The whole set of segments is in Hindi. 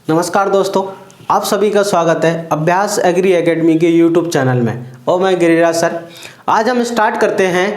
नमस्कार दोस्तों, आप सभी का स्वागत है अभ्यास एग्री एकेडमी के यूट्यूब चैनल में। और मैं गिरिराज सर। आज हम स्टार्ट करते हैं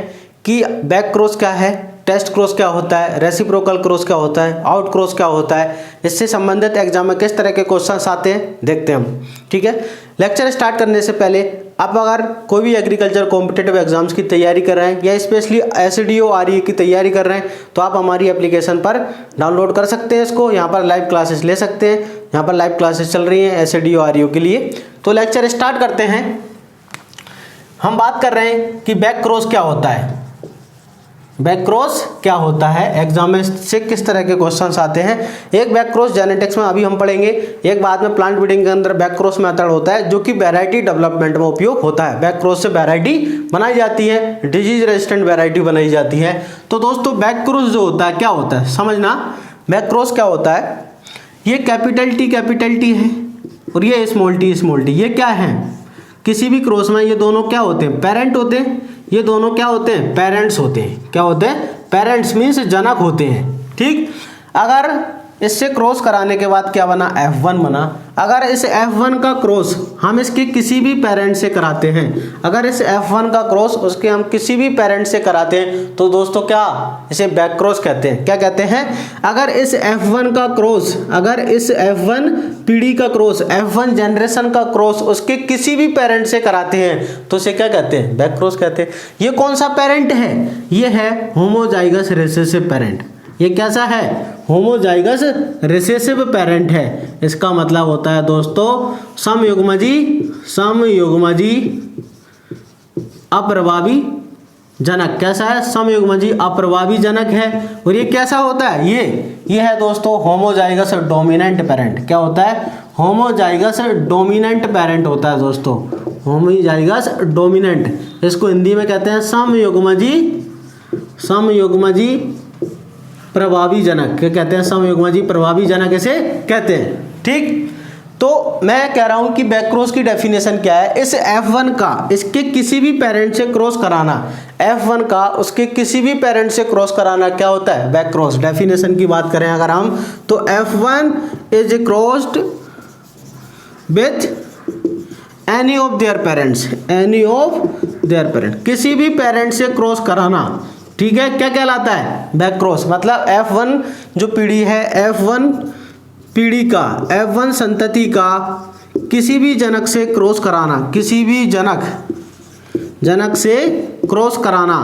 कि बैक क्रॉस क्या है, टेस्ट क्रॉस क्या होता है, रेसिप्रोकल क्रॉस क्या होता है, आउट क्रॉस क्या होता है, इससे संबंधित एग्जाम में किस तरह के क्वेश्चंस आते हैं देखते हैं हम। ठीक है, लेक्चर स्टार्ट करने से पहले आप अगर कोई भी एग्रीकल्चर कॉम्पिटिटिव एग्जाम्स की तैयारी कर रहे हैं या स्पेशली एसडीओ आरई की तैयारी कर रहे हैं तो आप हमारी एप्लीकेशन पर डाउनलोड कर सकते हैं इसको। यहाँ पर लाइव क्लासेस ले सकते हैं, यहाँ पर लाइव क्लासेस चल रही हैं एसडीओ आरईओ के लिए। तो लेक्चर स्टार्ट करते हैं। हम बात कर रहे हैं कि बैक क्रॉस क्या होता है। बैक क्रॉस क्या होता है, एग्जाम में से किस तरह के क्वेश्चंस आते हैं। एक बैक क्रॉस जेनेटिक्स में अभी हम पढ़ेंगे, एक बाद में प्लांट ब्रीडिंग के अंदर बैक क्रॉस मेथड होता है जो कि वैरायटी डेवलपमेंट में उपयोग होता है। बैक क्रॉस से वैरायटी बनाई जाती है, डिजीज रेजिस्टेंट वैरायटी बनाई जाती है। तो दोस्तों बैक क्रॉस जो होता है क्या होता है समझना। बैक क्रॉस क्या होता है, ये कैपिटल टी है और ये स्मॉल टी, ये क्या है, किसी भी क्रॉस में ये दोनों क्या होते हैं, पेरेंट होते हैं। ये दोनों क्या होते हैं, पेरेंट्स होते हैं। क्या होते हैं, पेरेंट्स मीन्स जनक होते हैं। ठीक, अगर इससे क्रॉस कराने के बाद क्या बना, F1 बना। अगर इस F1 का क्रॉस हम इसके किसी भी पेरेंट से कराते हैं, अगर इस F1 का क्रॉस उसके हम किसी भी पेरेंट से कराते हैं तो दोस्तों क्या, इसे बैक क्रॉस कहते हैं। क्या कहते हैं, अगर इस F1 का क्रॉस, अगर इस F1 पीढ़ी का क्रॉस, F1 जनरेशन का क्रॉस उसके किसी भी पेरेंट से कराते हैं तो उसे क्या कहते हैं, बैक क्रॉस कहते हैं। ये कौन सा पेरेंट है, ये है होमोजाइगस रिसेसिव पेरेंट। ये कैसा है, होमोजाइगस रिसेसिव पेरेंट है। इसका मतलब होता है दोस्तों समयुग्मजी अप्रभावी जनक। कैसा है, समयुग्मजी अप्रभावी जनक है। और ये कैसा होता है, ये है दोस्तों होमोजाइगस डोमिनेंट पेरेंट। क्या होता है, होमोजाइगस डोमिनेंट पेरेंट होता है दोस्तों, होमोजाइगस डोमिनेंट। इसको हिंदी में कहते हैं समयुग्मजी प्रभावी जनक। क्या कहते हैं, समयुग्मजी प्रभावी जनक इसे कहते हैं। ठीक, तो मैं कह रहा हूं कि बैक क्रॉस की डेफिनेशन क्या है। इस F1 का इसके किसी भी पेरेंट से क्रॉस कराना, F1 का उसके किसी भी पेरेंट से क्रॉस कराना क्या होता है, बैक क्रॉस। डेफिनेशन की बात करें अगर हम तो F1 is crossed with any of their parents, any of their parent, किसी भी पेरेंट से क्रॉस कराना। ठीक है, क्या कहलाता है, बैक क्रॉस। मतलब F1 जो पीढ़ी है, F1 पीढ़ी का, F1 संतति का किसी भी जनक से क्रॉस कराना, किसी भी जनक से क्रॉस कराना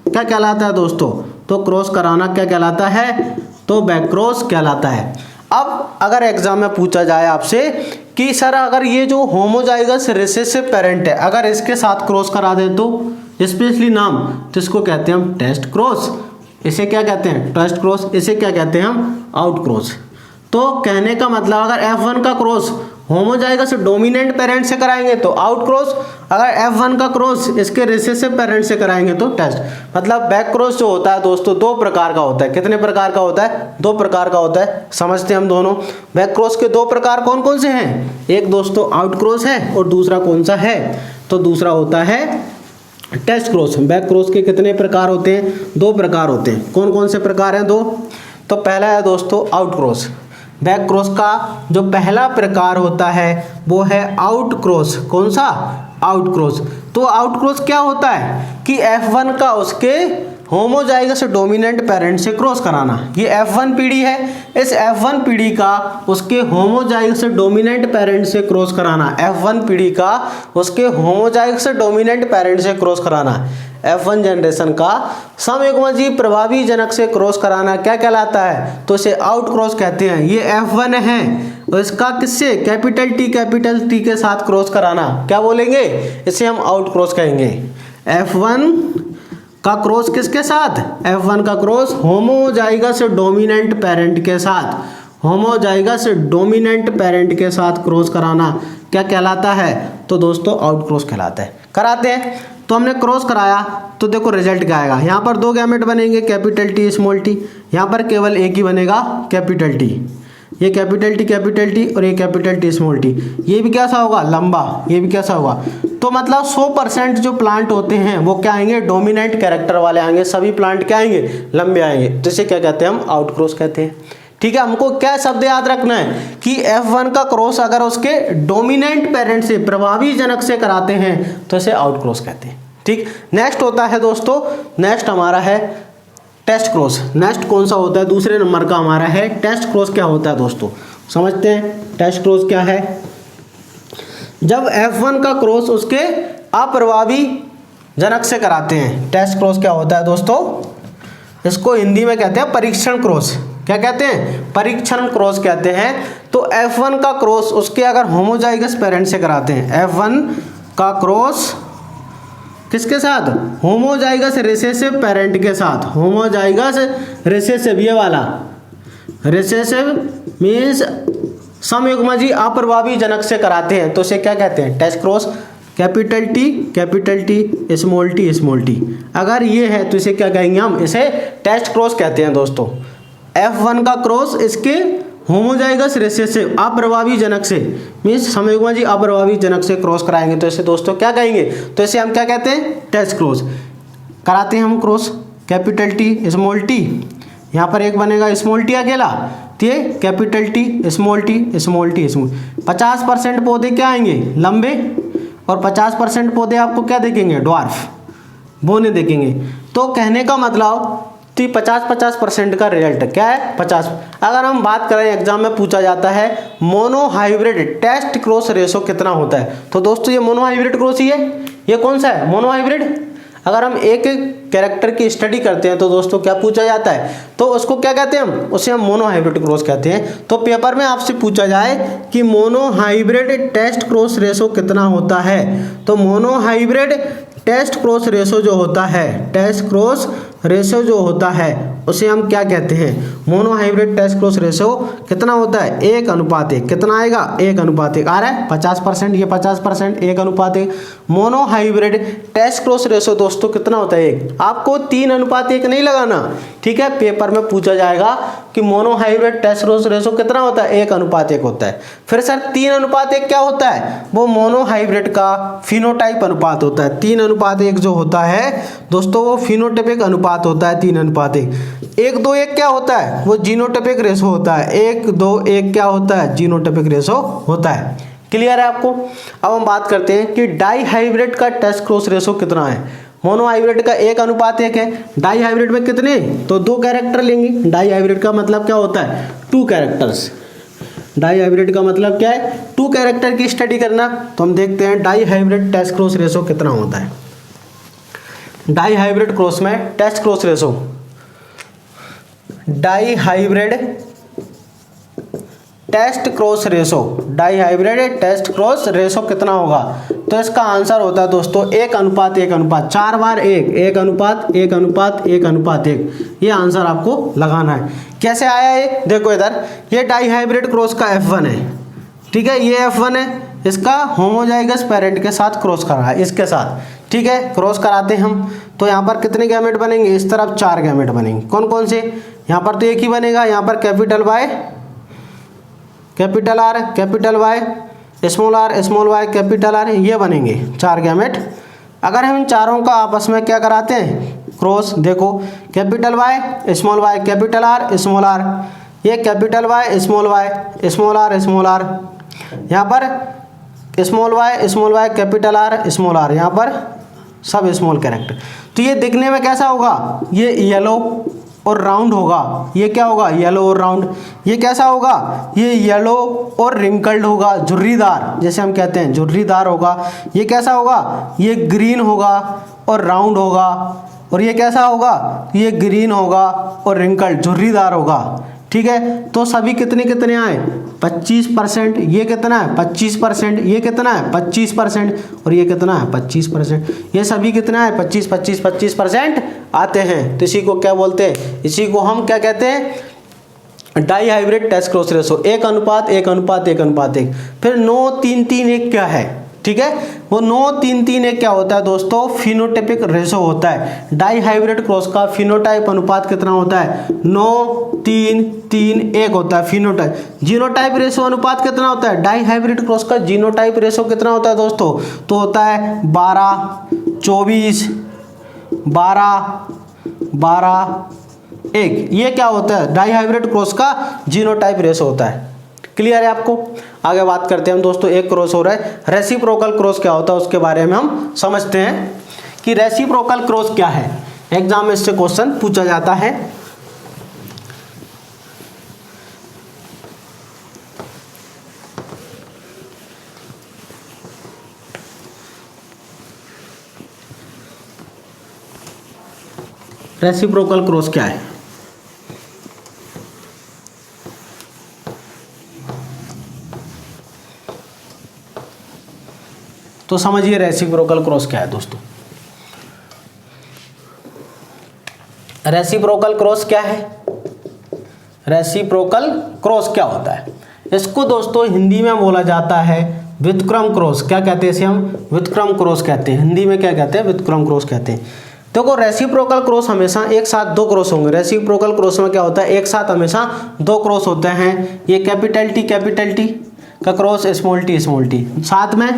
क्या कहलाता है दोस्तों, तो क्रॉस कराना क्या कहलाता है, तो बैक क्रॉस कहलाता है। अब अगर एग्जाम में पूछा जाए आपसे कि सर अगर ये जो होमोजाइगस रिसेसिव पेरेंट है अगर इसके साथ क्रॉस करा दे तो स्पेशली नाम, तो इसको कहते हैं हम टेस्ट क्रॉस। इसे क्या कहते हैं, टेस्ट क्रॉस। इसे क्या कहते हैं हम, आउट क्रॉस। तो कहने का मतलब अगर F1 का क्रॉस होमोजाइगस डोमिनेंट पेरेंट से कराएंगे तो आउट क्रॉस, अगर F1 का क्रॉस इसके रिसेसिव पेरेंट से कराएंगे तो टेस्ट। मतलब बैक क्रॉस जो होता है दोस्तों दो प्रकार का होता है। कितने प्रकार का होता है, दो प्रकार का होता है। समझते हैं हम दोनों। बैक क्रॉस के दो प्रकार कौन कौन से हैं, एक दोस्तों आउट क्रॉस है और दूसरा कौन सा है, तो दूसरा होता है टेस्ट क्रॉस। बैक क्रॉस के कितने प्रकार होते हैं, दो प्रकार होते हैं। कौन कौन से प्रकार हैं, दो। तो पहला है दोस्तों आउट क्रॉस। बैक क्रॉस का जो पहला प्रकार होता है वो है आउट क्रॉस। कौन सा, आउट क्रॉस। तो आउट क्रॉस क्या होता है कि F1 का उसके होमोजाइगस डोमिनेंट पेरेंट से क्रॉस कराना। ये F1 पीढ़ी है, इस F1 पीढ़ी का उसके होमोजाइगस डोमिनेंट पेरेंट से क्रॉस कराना। F1 पीढ़ी का उसके होमोजाइगस डोमिनेंट पेरेंट से क्रॉस कराना। F1 जनरेशन का समयुग्मजी प्रभावी जनक से क्रॉस कराना क्या कहलाता है, तो इसे आउट क्रॉस कहते हैं। ये F1 है और इसका किससे, कैपिटल टी के साथ क्रॉस कराना क्या बोलेंगे, इसे हम आउट क्रॉस कहेंगे। F1 का क्रॉस किसके साथ, F1 का क्रॉस होमोजाइगस डोमिनेंट पेरेंट के साथ, होमोजाइगस डोमिनेंट पेरेंट के साथ क्रॉस कराना क्या कहलाता है, तो दोस्तों आउट क्रॉस कहलाता है। कराते हैं तो हमने क्रॉस कराया तो देखो रिजल्ट क्या आएगा। यहाँ पर दो गैमेट बनेंगे, कैपिटल टी स्मॉल टी। यहाँ पर केवल एक ही बनेगा, कैपिटल टी। ये कैपिटल टी और ये कैपिटल टी स्मॉल टी। ये भी कैसा होगा, लंबा। ये भी कैसा होगा, तो मतलब 100% जो प्लांट होते हैं वो क्या आएंगे, डोमिनेंट कैरेक्टर वाले आएंगे। सभी प्लांट क्या आएंगे, लंबे आएंगे। तो इसे क्या कहते हैं हम, आउट क्रॉस कहते हैं। ठीक है, हमको क्या शब्द याद रखना है कि F1 का क्रॉस अगर उसके डोमिनेंट पेरेंट से, प्रभावी जनक से कराते हैं तो इसे आउट क्रॉस कहते हैं। ठीक, नेक्स्ट होता है दोस्तों, नेक्स्ट हमारा है टेस्ट क्रॉस। नेक्स्ट कौन सा होता है, दूसरे नंबर का हमारा है टेस्ट क्रॉस। क्या होता है दोस्तों, समझते हैं टेस्ट क्रॉस क्या है। जब F1 का क्रॉस उसके अप्रभावी जनक से कराते हैं, टेस्ट क्रॉस क्या होता है दोस्तों, इसको हिंदी में कहते हैं परीक्षण क्रॉस। क्या कहते हैं, परीक्षण क्रॉस कहते हैं। तो F1 का क्रॉस उसके अगर होमोजाइगस पेरेंट से कराते हैं, F1 का क्रॉस किसके साथ, होमोजाइगस रिसेसिव पेरेंट के साथ, होमोजाइगस रिसेसिव, ये वाला रिसेसिव मीन्स समयुग्मजी अप्रभावी जनक से कराते हैं तो इसे क्या कहते हैं, test cross. Capital T small T, अगर ये है तो इसे क्या कहेंगे हम, इसे टेस्ट क्रॉस कहते हैं दोस्तों। F1 का क्रॉस इसके होमोजाइगस रिसेसिव अप्रभावी जनक से, मीन्स समयुग्मजी अप्रभावी जनक से क्रॉस कराएंगे तो इसे दोस्तों क्या कहेंगे, तो इसे हम क्या कहते हैं, टेस्ट क्रॉस। कराते हैं हम cross capital T small T, यहाँ पर एक बनेगा स्मॉल टी अकेला, तो ये capital T small T small T small. 50% पौधे क्या आएंगे, लंबे, और 50% पौधे आपको क्या देखेंगे, ड्वार्फ, बोने देखेंगे। तो कहने का मतलब 50% का रिजल्ट क्या है, 50। अगर हम बात करें एग्जाम में पूछा जाता है mono hybrid test cross ratio कितना होता है, तो दोस्तों ये मोनो हाइब्रिड क्रॉस ही है। ये कौन सा है, मोनो हाइब्रिड। अगर हम एक एक कैरेक्टर की स्टडी करते हैं तो दोस्तों क्या पूछा जाता है, तो उसको क्या कहते हैं हम, उसे हम मोनो हाइब्रिड क्रॉस कहते हैं। तो पेपर में आपसे पूछा जाए कि mono hybrid test cross ratio कितना होता है, तो mono hybrid test cross ratio जो होता है, टेस्ट क्रॉस रेशो जो होता है उसे हम क्या कहते हैं, mono hybrid test cross ratio कितना होता है, 1:1। कितना आएगा, 1:1 आ रहा है, 50%, ये 50%, 1:1। Mono hybrid test cross ratio दोस्तों कितना होता है, 1। आपको 3:1 नहीं लगाना, ठीक है, पेपर में पूछा जाएगा कि mono hybrid test cross ratio कितना होता है, 1:1 होता है। फिर सर 3:1 क्या होता है, वो मोनो हाइब्रिड का फिनोटाइप अनुपात होता है। 3:1 जो होता है दोस्तों वो फिनोटाइपिक अनुपात होता है, 3:1। 1:2:1 क्या होता है, वो जीनोटाइपिक रेशो होता है। 1:2:1 क्या होता है, जीनोटाइपिक रेशो होता है। क्लियर है आपको। अब हम बात करते हैं कि डाई हाइब्रिड का टेस्ट क्रॉस रेशो कितना है। मोनो हाइब्रिड का 1:1 है, डाई हाइब्रिड में कितने, तो 2 कैरेक्टर लेंगे। डाई हाइब्रिड का मतलब क्या होता है, 2 कैरेक्टर्स। डाई हाइब्रिड का मतलब क्या है, 2 कैरेक्टर की स्टडी करना। तो हम देखते हैं di hybrid test cross ratio कितना होता है। डाई हाइब्रिड क्रॉस में test cross ratio, di hybrid test cross ratio, di hybrid test cross ratio कितना होगा, तो इसका आंसर होता है दोस्तों 1:1:4 4 बार 1:1:1:1:1। ये आंसर आपको लगाना है। कैसे आया ये, देखो इधर, ये डाई हाइब्रिड क्रॉस का F1 है, ठीक है, ये F1 है, इसका होमोजाइगस पेरेंट के साथ क्रॉस करा है, इसके साथ, ठीक है, क्रॉस कराते हैं हम। तो यहाँ पर कितने गैमेट बनेंगे, इस तरफ 4 गैमेट बनेंगे। कौन कौन से, यहाँ पर तो एक ही बनेगा, यहाँ पर capital Y capital R capital Y small Y capital R, ये बनेंगे 4 गैमेट। अगर हम इन चारों का आपस में क्या कराते हैं, क्रॉस, देखो capital Y capital R small R, ये कैपिटल वाई स्मॉल आर, यहाँ पर small Y capital R small R, यहाँ पर सब स्मॉल कैरेक्टर। तो ये दिखने में कैसा होगा, ये येलो और राउंड होगा, ये क्या होगा, येलो और राउंड। ये कैसा होगा, ये येलो और रिंकल्ड होगा, झुर्रीदार, जैसे हम कहते हैं झुर्रीदार होगा। ये कैसा होगा, ये ग्रीन होगा और राउंड होगा। और ये कैसा होगा, ये ग्रीन होगा और रिंकल्ड, झुर्रीदार होगा, ठीक है। तो सभी कितने कितने आए, 25%, ये कितना है 25%, ये कितना है 25%, और ये कितना है 25%। ये सभी कितना है 25% आते हैं। तो इसी को क्या बोलते हैं, इसी को हम क्या कहते हैं, di hybrid test cross ratio, 1:1:1:1। फिर 9:3:3:1 क्या है, ठीक है, वो 9:3:3:1 क्या होता है दोस्तों, फिनोटाइपिक रेशो होता है। डाई हाइब्रिड क्रॉस का फिनोटाइप अनुपात कितना होता है, 9:3:3:1 होता है फिनोटाइप। जीनोटाइप रेशो अनुपात कितना होता है, डाई हाइब्रिड क्रॉस का जीनोटाइप रेशो कितना होता है दोस्तों, तो होता है 12, 24, 12, 12, 1। ये क्या होता है, डाई हाइब्रिड क्रॉस का जीनोटाइप रेशो होता है। क्लियर है आपको? आगे बात करते हैं हम दोस्तों, एक क्रॉस हो रहा है, रेसिप्रोकल क्रॉस क्या होता है उसके बारे में हम समझते हैं कि रेसिप्रोकल क्रॉस क्या है। एग्जाम में इससे क्वेश्चन पूछा जाता है। रेसिप्रोकल क्रॉस क्या है? तो समझिए रेसिप्रोकल क्रॉस क्या है दोस्तों। रेसिप्रोकल क्रॉस क्या है? रेसिप्रोकल क्रॉस क्या होता है? इसको दोस्तों हिंदी में बोला जाता है व्युत्क्रम क्रॉस। क्या कहते हैं इसे हम? व्युत्क्रम क्रॉस कहते हैं। हिंदी में क्या कहते हैं? व्युत्क्रम क्रॉस कहते हैं। देखो रेसिप्रोकल क्रॉस हमेशा एक साथ दो क्रॉस होंगे। रेसिप्रोकल क्रॉस में क्या होता है, एक साथ हमेशा दो क्रॉस होते हैं। ये कैपिटल टी का क्रॉस स्मॉल टी, साथ में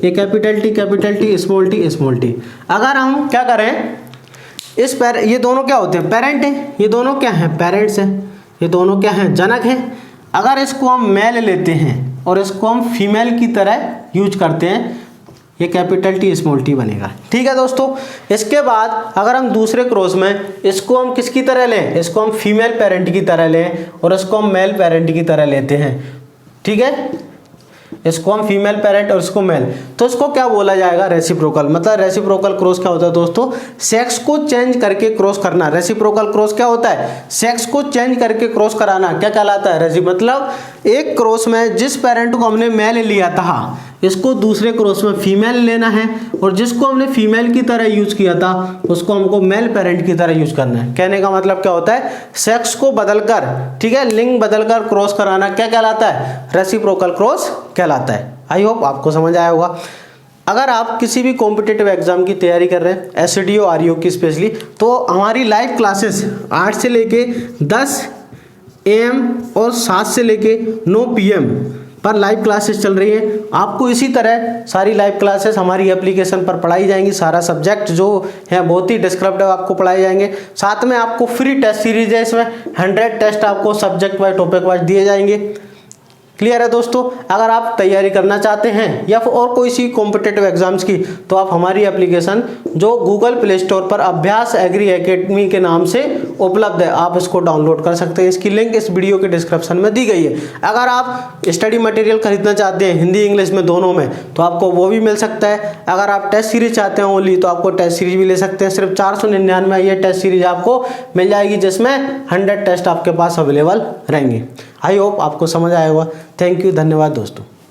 ये कैपिटल टी स्मॉल टी। अगर हम क्या करें, इस ये दोनों क्या होते हैं, पेरेंट हैं। ये दोनों क्या हैं, पेरेंट्स हैं। ये दोनों क्या हैं, जनक हैं। अगर इसको हम मेल लेते हैं और इसको हम फीमेल की तरह यूज करते हैं, ये कैपिटल टी स्मॉल टी बनेगा। ठीक है दोस्तों। इसके बाद अगर हम दूसरे क्रॉस में इसको हम किसकी तरह लें, इसको हम फीमेल पेरेंट की तरह लें और इसको हम मेल पेरेंट की तरह लेते हैं। ठीक है, इसको हम फीमेल पेरेंट और इसको मेल, तो इसको क्या बोला जाएगा, रेसिप्रोकल। मतलब रेसिप्रोकल क्रॉस क्या होता है दोस्तों, सेक्स को चेंज करके क्रॉस करना। रेसिप्रोकल क्रॉस क्या होता है, सेक्स को चेंज करके क्रॉस कराना। क्या कहलाता है, मतलब एक क्रॉस में जिस पेरेंट को हमने मेल लिया था, इसको दूसरे क्रॉस में फीमेल लेना है, और जिसको हमने फीमेल की तरह यूज किया था उसको हमको मेल पेरेंट की तरह यूज करना है। कहने का मतलब क्या होता है, सेक्स को बदलकर, ठीक है, लिंग बदलकर क्रॉस कराना क्या कहलाता है, रेसिप्रोकल क्रॉस कहलाता है। आई होप आपको समझ आया होगा। अगर आप किसी भी कॉम्पिटिटिव एग्जाम की तैयारी कर रहे हैं, एसडीओ आरईओ की स्पेशली, तो हमारी लाइव क्लासेस 8 से लेके 10 AM और 7 से लेके 9 PM पर लाइव क्लासेस चल रही है। आपको इसी तरह सारी लाइव क्लासेस हमारी एप्लीकेशन पर पढ़ाई जाएंगी। सारा सब्जेक्ट जो है बहुत ही डिस्क्रिप्टिव आपको पढ़ाए जाएंगे। साथ में आपको फ्री टेस्ट सीरीज है, इसमें 100 टेस्ट आपको सब्जेक्ट वाइज, टॉपिक वाइज दिए जाएंगे। क्लियर है दोस्तों। अगर आप तैयारी करना चाहते हैं या फिर और कोई सी कॉम्पिटिटिव एग्जाम्स की, तो आप हमारी एप्लीकेशन जो गूगल प्ले स्टोर पर अभ्यास एग्री एकेडमी के नाम से उपलब्ध है, आप इसको डाउनलोड कर सकते हैं। इसकी लिंक इस वीडियो के डिस्क्रिप्शन में दी गई है। अगर आप स्टडी मटेरियल खरीदना चाहते हैं हिंदी इंग्लिश में दोनों में, तो आपको वो भी मिल सकता है। अगर आप टेस्ट सीरीज चाहते हैं ओनली, तो आपको टेस्ट सीरीज भी ले सकते हैं। सिर्फ 499 ये टेस्ट सीरीज आपको मिल जाएगी, जिसमें 100 टेस्ट आपके पास अवेलेबल रहेंगे। आई होप आपको समझ आया होगा। थैंक यू, धन्यवाद दोस्तों।